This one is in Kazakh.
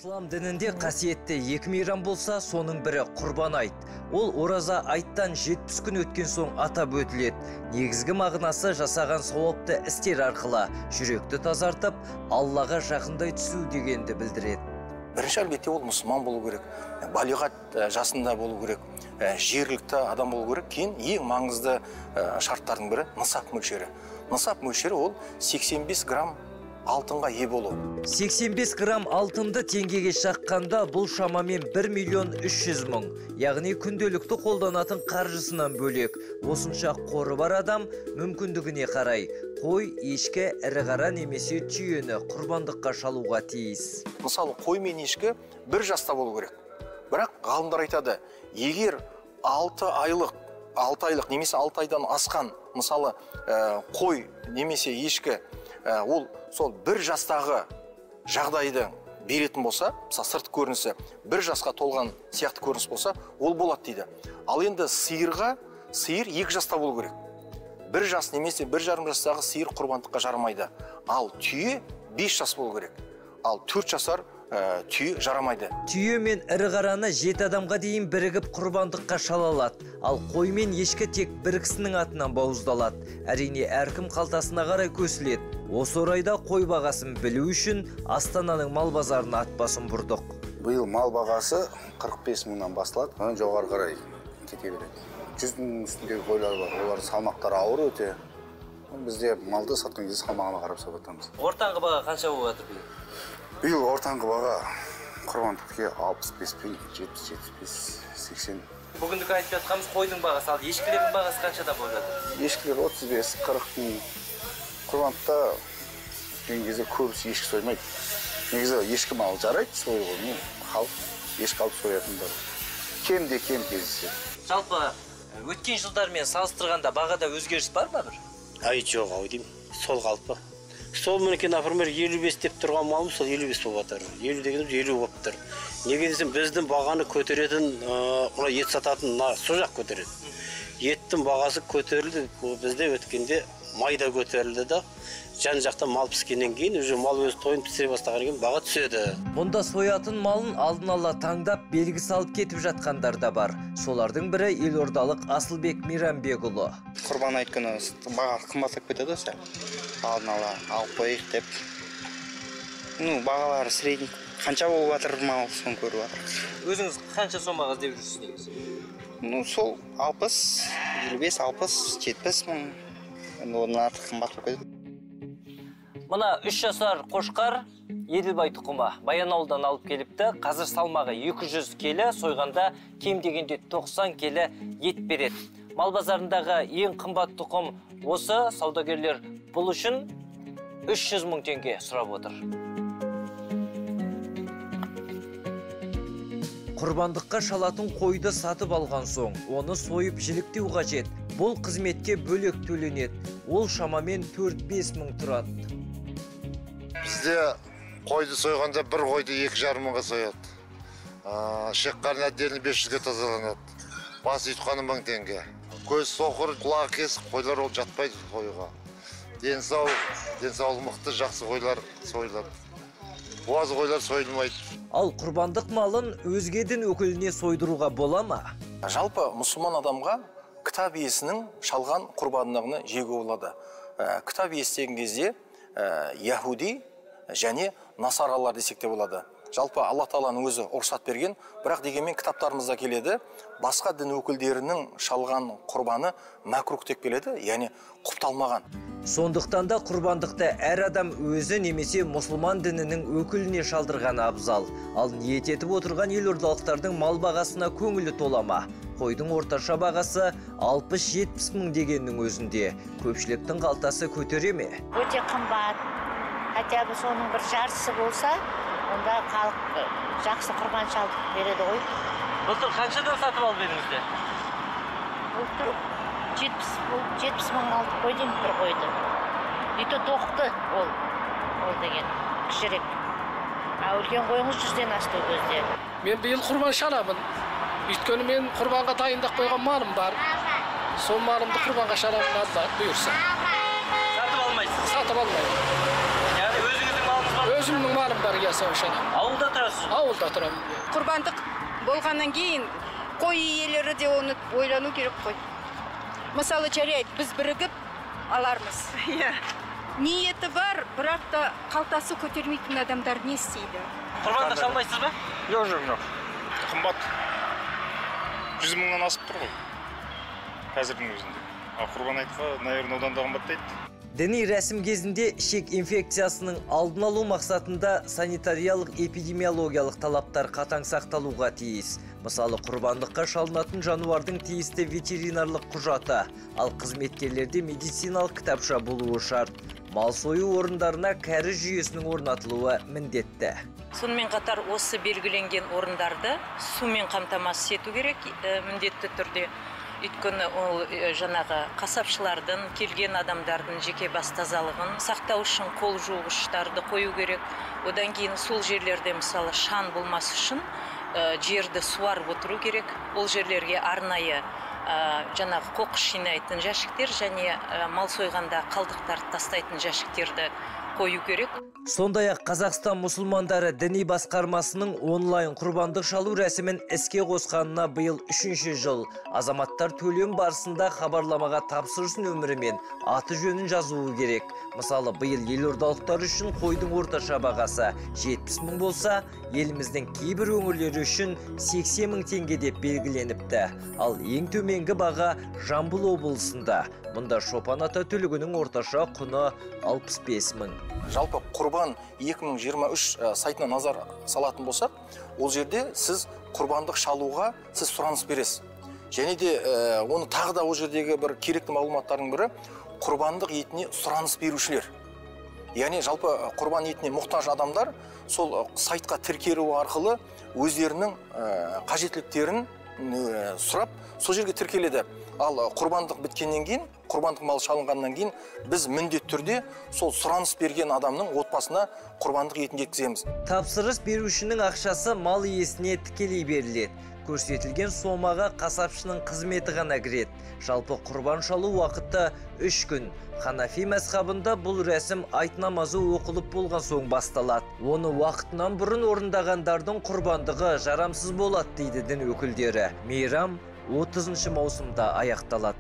Ислам дінінде қасиетті екі мейрам болса, соның бірі Құрбан айт. Ол ораза айттан 70 күн өткен соң атап өтіледі. Негізгі мағынасы жасаған сауапты істер арқылы жүректі тазартып, Аллаға жақындай түсу дегенді білдіреді. Бірінші әлбетте ол мұсылман болу керек, балиғат жасында болу керек, жергілікті адам болу керек. Кейін ең маңызды шарттардың бірі нысап мөлшері. Нысап мөлшері ол 85 грамм алтынға ие болу. 85 грамм алтынды теңгеге шаққанда бұл шамамен 1.300.000. Яғни күнделікті қолданатын қаржысынан бөлек. Осынша қоры бар адам мүмкіндігіне қарай қой, ешкі, ірі қара немесе түйені құрбандыққа шалуға тиіс. Мысалы, қой мен ешкі 1 жаста болу керек. Бірақ ғалымдар айтады, егер 6 айлық немесе 6 айдан асқан, мысалы, қой немесе ешкі ол сол 1 жастағы жағдайды беретін болса, сырт көрінісі 1 жасқа толған сияқты көрініс болса, ол болады дейді. Ал енді сиыр 2 жаста болу керек. 1 жас немесе 1,5 жастағы сиыр құрбандыққа жарамайды. Ал түйе 5 жас болу керек. Ал 4 жасар түйе жарамайды. Түйе мен ірі қараны 7 адамға дейін бірігіп құрбандыққа шалалады. Ал қой мен ешкі тек бір кісінің атынан бауыздалады. Әрине әркім қалтасына қарай көсіледі. Осы орайда қой бағасын білу үшін Астананың мал базарына ат басын бұрдық. Биыл мал бағасы 45 мыңнан басталады, одан жоғары қарай кете береді. 100 мың үстіндегі қойлар бар, олардың салмақтары ауыр өте. Бізде малды сатқан кезде салмағына қарап сатамыз. Ортаңғы баға қанша болып жатыр биыл? Биыл ортаңғы баға құрбандыққа 65 пен 70, 80. Бүгіндік айтып жатқанымыз қойдың бағасы, ал ешкілердің бағасы қаншада болып жатыр? Ешкілер 35, 40 мың. Құрбандықта келген кезде көбісі ешкі соймайды. Негізі ешкі малы жарайды сойылғаны, халық ешкі алып соятын бар. Кемде кем кездеседі. Жалпы өткен жылдармен салыстырғанда бағада өзгеріс бар ма бір? Ай жоқ ау деймін, сол қалпы. Сол мінеке, например, 55 деп тұрған малым сол 55 болып жатыр. 50 дегеніміз 50 болып тұр. Неге десем, біздің бағаны көтеретін, ет сататын сол жақ көтереді. Еттің бағасы көтерілді, бізде өткенде майда көтерілді да, жан жақта мал піскеннен кейін, уже мал өз тойын пісіре бастаған кейін баға түседі. Мұнда соятын малын алдын ала таңдап белгі салып кетіп жатқандар да бар. Солардың бірі елордалық Асылбек Мейрамбекұлы. Құрбан айт күні баға қымбаттап кетеді сәл. Алдын ала алып қойық деп. Бағалары средний. Қанша болып жатыр мал, соны көріп жатыр. Өзіңіз қанша сомаға іздеп жүрсіз негізі? Сол 60, 55, 60, 70 мың. Оның артық қымбат болып кетеді. Мына 3 жасар қошқар Еділбай тұқымы Баянауылдан алып келіпті. Қазір салмағы 200 келі, сойғанда кем дегенде 90 келі ет береді. Мал базарындағы ең қымбат тұқым осы. Саудагерлер бұл үшін 300 мың теңге сұрап отыр. Құрбандыққа шалатын қойды сатып алған соң, оны сойып жіліктеу қажет. Бұл қызметке бөлек төленеді. Ол шамамен 4-5 мың тұрады. Бізде қойды сойғанда бір қойды 2,5 мыңға сояды. Шекқарын әдделі 500-ге тазаланады. Бас ұйтқаны 1000 теңге. Көз соқыр, құлағы кесік қойлар ол жатпайды қойға. Денсаулық мықты, жақсы қойлар сойылады. Буаз қойлар сойылмайды. Ал құрбандық малын өзге дін өкіліне сойдыруға бола ма? Жалпы мұсылман адамға кітап иесінің шалған құрбандығын жеуге болады. Кітап иесі деген кезде яһуди және насаралар десек те болады. Жалпы Алла Тағаланың өзі рұқсат берген, бірақ дегенмен кітаптарымызда келеді, басқа дін өкілдерінің шалған құрбаны мәкрух деп келеді, яғни құпталмаған. Сондықтан да құрбандықты әр адам өзі немесе мұсылман дінінің өкіліне шалдырғаны абзал. Ал ниет етіп отырған елордалықтардың мал бағасына көңілі толама. Қойдың орташа бағасы 60-70 мың дегеннің өзінде. Көпшіліктің қалтасы көтере ме? Өте қымбат. Хотя бы соның бір жартысы болса, онда халық жақсы құрбан шалдық береді ғой. Былтыр қаншадан сатып алып едіңізде? Былтыр 70 мың алып қойдым бір қойды. Үйті тоқты ол деген кішірек. Үлкен қойыңыз 100-ден асты көзде. Мен биыл құрбан шаламын. Өйткені мен құрбанға дайындап қойған малым бар. Сол малымды құрбанға шаламын, Алла бұйырса. Сатып алмайсыз? Сатып алмаймын. Яғни өзіңіздің малыңыз бар? Өзімнің малым бар, иә, соғышана. Ауылда тұрасыз? Ауылда тұрамын. Құрбандық болғаннан кейін қой иелері де оны ойлану керек қой. Мысалы, жарайды, біз бірігіп алармыз. Ниеті бар, бірақ та қалтасы көтермейтін адамдар не істейді? Құрбандық шалмайсыз ба? Жоқ. Қымбат. 100 мыңнан асып тұр ғой. Қазірдің өзінде. Құрбан айтқа, наверное, одан да қымбаттайды. Діни рәсім кезінде ішек инфекциясының алдын алу мақсатында санитариялық-эпидемиологиялық талаптар қатаң сақталуға тиіс. Мысалы, құрбандыққа шалынатын жануардың тиісті ветеринарлық құжаты, ал қызметкерлерде медициналық кітапша болуы шарт. Мал сою орындарына кәріз жүйесінің орнатылуы міндетті. Сонымен қатар осы белгіленген орындарды сумен қамтамасыз ету керек міндетті түрде. Өйткені ол жаңағы қасапшылардың, келген адамдардың жеке бас тазалығын сақтау үшін қол жуғыштарды қою керек. Одан кейін сол жерлерде мысалы шаң болмас үшін жерді суарып отыру керек. Ол жерлерге арнайы жаңағы қоқыс жинайтын жәшіктер және мал сойғанда қалдықтарды тастайтын жәшіктерді қою керек. Сондай-ақ Қазақстан мұсылмандары діни басқармасының онлайн құрбандық шалу рәсімін іске қосқанына биыл 3-ші жыл. Азаматтар төлем барысында хабарламаға тапсырыс нөмірі мен аты жөнін жазуы керек. Мысалы, биыл елордалықтар үшін қойдың орташа бағасы 70 мың болса, еліміздің кейбір өңірлері үшін 80 мың теңге деп белгіленіпті. Ал ең төменгі баға Жамбыл облысында. Мұнда Шопан ата төлігінің орташа құны 65 мың. Жалпы құрбан 2023 сайтына назар салатын болсақ, ол жерде сіз құрбандық шалуға сіз сұраныс бересіз. Және де оны тағы да ол жердегі бір керекті мағлұматтардың бірі құрбандық етіне сұраныс берушілер. Яғни жалпы құрбан етіне мұқтаж адамдар сол сайтқа тіркелу арқылы өздерінің қажеттіліктерін сұрап, сол жерге тіркеледі. Ал құрбандық біткеннен кейін, құрбандық мал шалынғаннан кейін біз міндетті түрде сол сұраныс берген адамның отбасына құрбандық етін жеткіземіз. Тапсырыс берушінің ақшасы мал иесіне тікелей беріледі. Көрсетілген сомаға қасапшының қызметі ғана кіреді. Жалпы құрбан шалу уақыты 3 күн. Ханафи мазхабында бұл рәсім айт намазы оқылып болған соң басталады. Оны уақытынан бұрын орындағандардың құрбандығы жарамсыз болады дейді дін өкілдері. Мейрам 30 маусымда аяқталады.